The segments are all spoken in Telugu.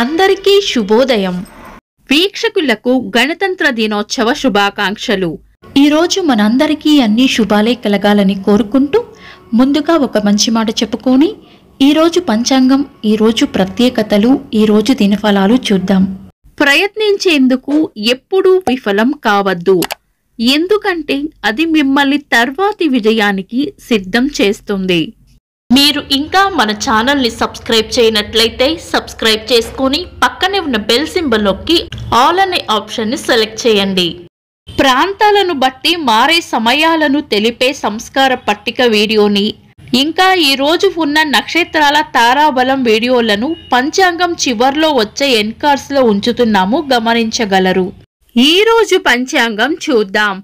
అందరికీ శుభోదయం. వీక్షకులకు గణతంత్ర దినోత్సవ శుభాకాంక్షలు. ఈరోజు మనందరికీ అన్ని శుభాలే కలగాలని కోరుకుంటూ ముందుగా ఒక మంచి మాట చెప్పుకొని ఈరోజు పంచాంగం, ఈరోజు ప్రత్యేకతలు, ఈరోజు దినఫలాలు చూద్దాం. ప్రయత్నించేందుకు ఎప్పుడూ విఫలం కావద్దు. ఎందుకంటే అది మిమ్మల్ని తర్వాతి విజయానికి సిద్ధం చేస్తుంది. మీరు ఇంకా మన ఛానల్ని సబ్స్క్రైబ్ చేయనట్లయితే సబ్స్క్రైబ్ చేసుకొని పక్కనే ఉన్న బెల్ సింబల్ నొక్కి ఆల్ అనే ఆప్షన్ని సెలెక్ట్ చేయండి. ప్రాంతాలను బట్టి మారే సమయాలను తెలిపే సంస్కార పట్టిక వీడియోని, ఇంకా ఈ రోజు ఉన్న నక్షత్రాల తారాబలం వీడియోలను పంచాంగం చివర్లో వచ్చే ఎన్కార్స్ లో ఉంచుతున్నాము, గమనించగలరు. ఈ రోజు పంచాంగం చూద్దాం.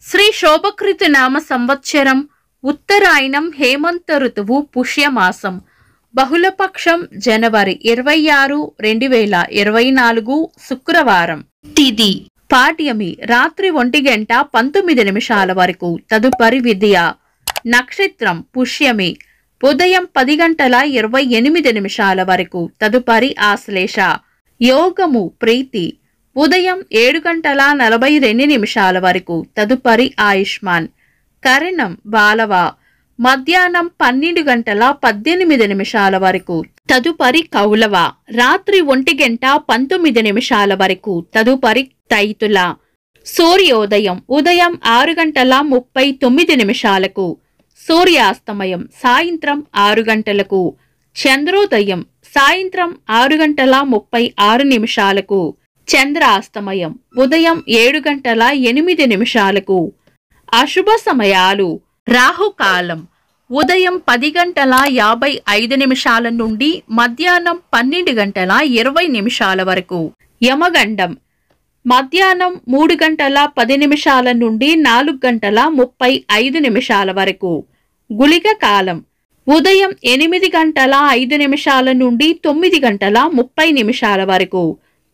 శ్రీ శోభకృత నామ సంవత్సరం, ఉత్తరాయణం, హేమంత ఋతువు, పుష్యమాసం, బహుళపక్షం, జనవరి 26, 2024, శుక్రవారం. తిథి పాడ్యమి, రాత్రి 1:19 వరకు. తదుపరి విద్య. నక్షత్రం పుష్యమి, ఉదయం 10:28 వరకు. తదుపరి ఆశ్లేష. యోగము ప్రీతి, ఉదయం 7:42 వరకు. తదుపరి ఆయుష్మాన్. కరణం బాలవ, మధ్యాహ్నం 12:18 వరకు. తదుపరి కౌలవ, రాత్రి 1:19 వరకు. తదుపరి తైతుల. సూర్యోదయం ఉదయం 6:39. సూర్యాస్తమయం సాయంత్రం 6 గంటలకు. చంద్రోదయం సాయంత్రం 6:36. చంద్రాస్తమయం ఉదయం 7:08. అశుభ సమయాలు. రాహుకాలం ఉదయం 10:55 నుండి మధ్యాహ్నం 12:20 వరకు. యమగండం మధ్యాహ్నం 3:10 నుండి 4:35 వరకు. గుళిక కాలం ఉదయం 8:05 నుండి 9:30 వరకు.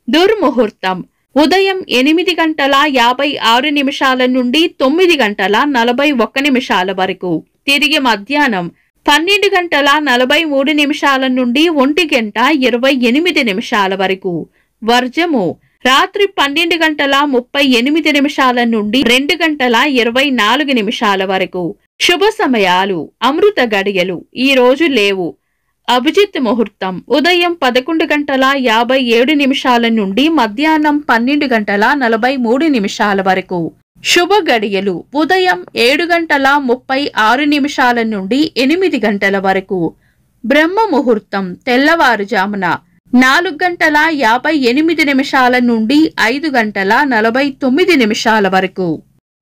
దుర్ముహూర్తం ఉదయం 8:56 నుండి 9:41 వరకు. తిరిగి మధ్యాహ్నం 12:43 నుండి 1:28 వరకు. వర్జము రాత్రి 12:38 నుండి 2:24 వరకు. శుభ సమయాలు. అమృత గడియలు ఈ రోజు లేవు. అభిజిత్ ముహూర్తం ఉదయం 11:57 నుండి మధ్యాహ్నం 12:43 వరకు. శుభ గడియలు ఉదయం 7:36 నుండి 8 గంటల వరకు. బ్రహ్మ ముహూర్తం తెల్లవారుజామున 4:58 నుండి 5:49 వరకు.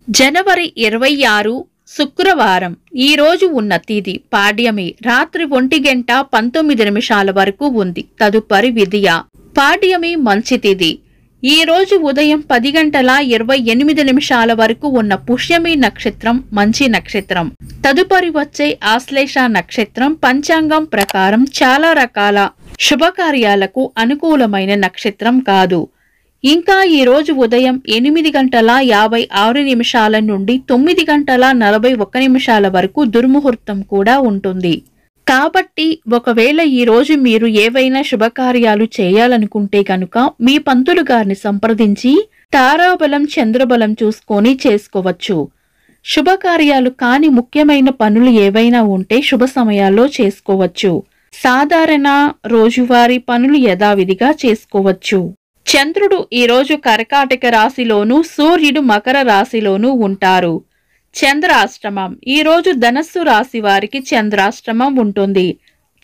జనవరి 26, శుక్రవారం. ఈ రోజు ఉన్న తిథి పాడ్యమి, రాత్రి 1:19 వరకు ఉంది. తదుపరి విద్య. పాడ్యమి మంచి తిథి. ఈ రోజు ఉదయం 10:28 వరకు ఉన్న పుష్యమి నక్షత్రం మంచి నక్షత్రం. తదుపరి వచ్చే ఆశ్లేష నక్షత్రం పంచాంగం ప్రకారం చాలా రకాల శుభకార్యాలకు అనుకూలమైన నక్షత్రం కాదు. ఇంకా ఈ రోజు ఉదయం 8:56 నుండి 9:41 వరకు దుర్ముహూర్తం కూడా ఉంటుంది. కాబట్టి ఒకవేళ ఈ రోజు మీరు ఏవైనా శుభకార్యాలు చేయాలనుకుంటే కనుక మీ పంతులు గారిని సంప్రదించి తారాబలం, చంద్రబలం చూసుకొని చేసుకోవచ్చు. శుభకార్యాలు కాని ముఖ్యమైన పనులు ఏవైనా ఉంటే శుభ సమయాల్లో చేసుకోవచ్చు. సాధారణ రోజువారీ పనులు యథావిధిగా చేసుకోవచ్చు. చంద్రుడు ఈరోజు కర్కాటక రాశిలోనూ, సూర్యుడు మకర రాశిలోనూ ఉంటారు. చంద్రాష్టమం ఈ రోజు ధనస్సు రాశి వారికి చంద్రాష్టమం ఉంటుంది.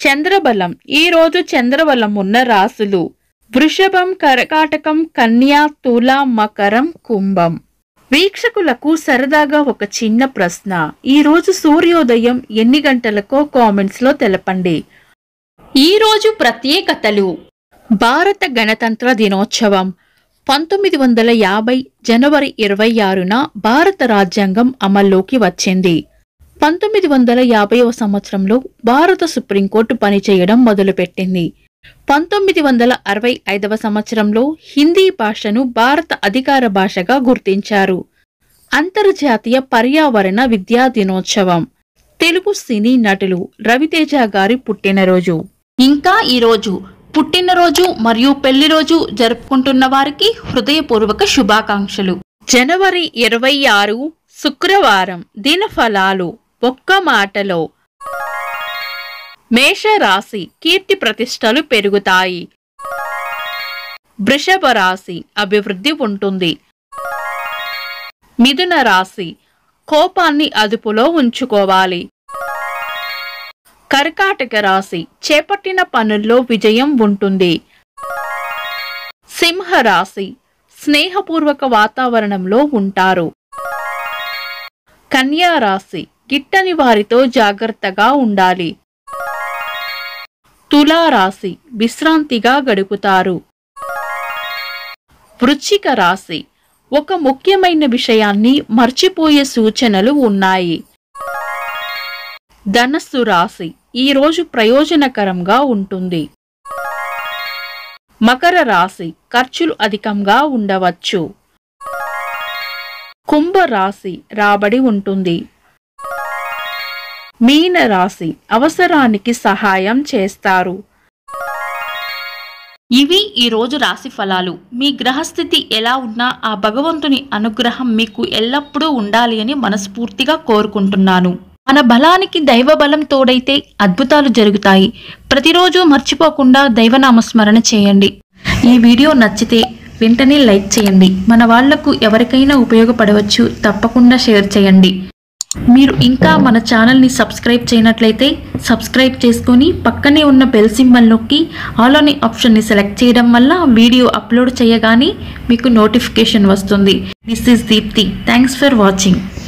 చంద్రబలం ఈ రోజు చంద్రబలం ఉన్న రాశులు వృషభం, కర్కాటకం, కన్యా, తుల, మకరం, కుంభం. వీక్షకులకు సరదాగా ఒక చిన్న ప్రశ్న. ఈ రోజు సూర్యోదయం ఎన్ని గంటలకో కామెంట్స్ లో తెలపండి. ఈ రోజు ప్రత్యేకతలు. భారత గణతంత్ర దినోత్సవం 1950 జనవరి 26న భారత రాజ్యాంగం అమల్లోకి వచ్చింది. 1950వ సంవత్సరంలో భారత సుప్రీంకోర్టు పనిచేయడం మొదలుపెట్టింది. 1965వ సంవత్సరంలో హిందీ భాషను భారత అధికార భాషగా గుర్తించారు. అంతర్జాతీయ పర్యావరణ విద్యా దినోత్సవం. తెలుగు సినీ నటులు రవితేజ గారి పుట్టినరోజు. ఇంకా ఈరోజు పుట్టినరోజు మరియు పెళ్లి రోజు జరుపుకుంటున్న వారికి హృదయపూర్వక శుభాకాంక్షలు. జనవరి 26 శుక్రవారం. దినఫలాలు. ఒక్క మాటలో మేషరాశి కీర్తి ప్రతిష్టలు పెరుగుతాయి. వృషభ రాశి అభివృద్ధి ఉంటుంది. మిథున రాశి కోపాన్ని అదుపులో ఉంచుకోవాలి. కర్కాటక రాశి చేపట్టిన పనుల్లో విజయం ఉంటుంది. సింహ రాశి స్నేహపూర్వక వాతావరణంలో ఉంటారు. కన్యా రాశి గిట్టని వారితో జాగ్రత్తగా ఉండాలి. తులా రాశి విశ్రాంతిగా గడుపుతారు. వృశ్చిక రాశి ఒక ముఖ్యమైన విషయాన్ని మర్చిపోయే సూచనలు ఉన్నాయి. ధనస్సు రాశి ఈరోజు ప్రయోజనకరంగా ఉంటుంది. మకర రాశి ఖర్చులు అధికంగా ఉండవచ్చు. కుంభ రాశి రాబడి ఉంటుంది. మీన రాశి అవసరానికి సహాయం చేస్తారు. ఇవి ఈ రోజు రాశి ఫలాలు. మీ గ్రహస్థితి ఎలా ఉన్నా ఆ భగవంతుని అనుగ్రహం మీకు ఎల్లప్పుడూ ఉండాలి అని మనస్ఫూర్తిగా కోరుకుంటున్నాను. మన బలానికి దైవ బలం తోడైతే అద్భుతాలు జరుగుతాయి. ప్రతిరోజు మర్చిపోకుండా దైవనామస్మరణ చేయండి. ఈ వీడియో నచ్చితే వెంటనే లైక్ చేయండి. మన వాళ్లకు ఎవరికైనా ఉపయోగపడవచ్చు. తప్పకుండా షేర్ చేయండి. మీరు ఇంకా మన ఛానల్ని సబ్స్క్రైబ్ చేయనట్లయితే సబ్స్క్రైబ్ చేసుకొని పక్కనే ఉన్న బెల్ సింబల్ నొక్కి ఆల్ అనే ఆప్షన్ని సెలెక్ట్ చేయడం వల్ల వీడియో అప్లోడ్ చేయగానే మీకు నోటిఫికేషన్ వస్తుంది. This is Deepthi. Thanks for watching.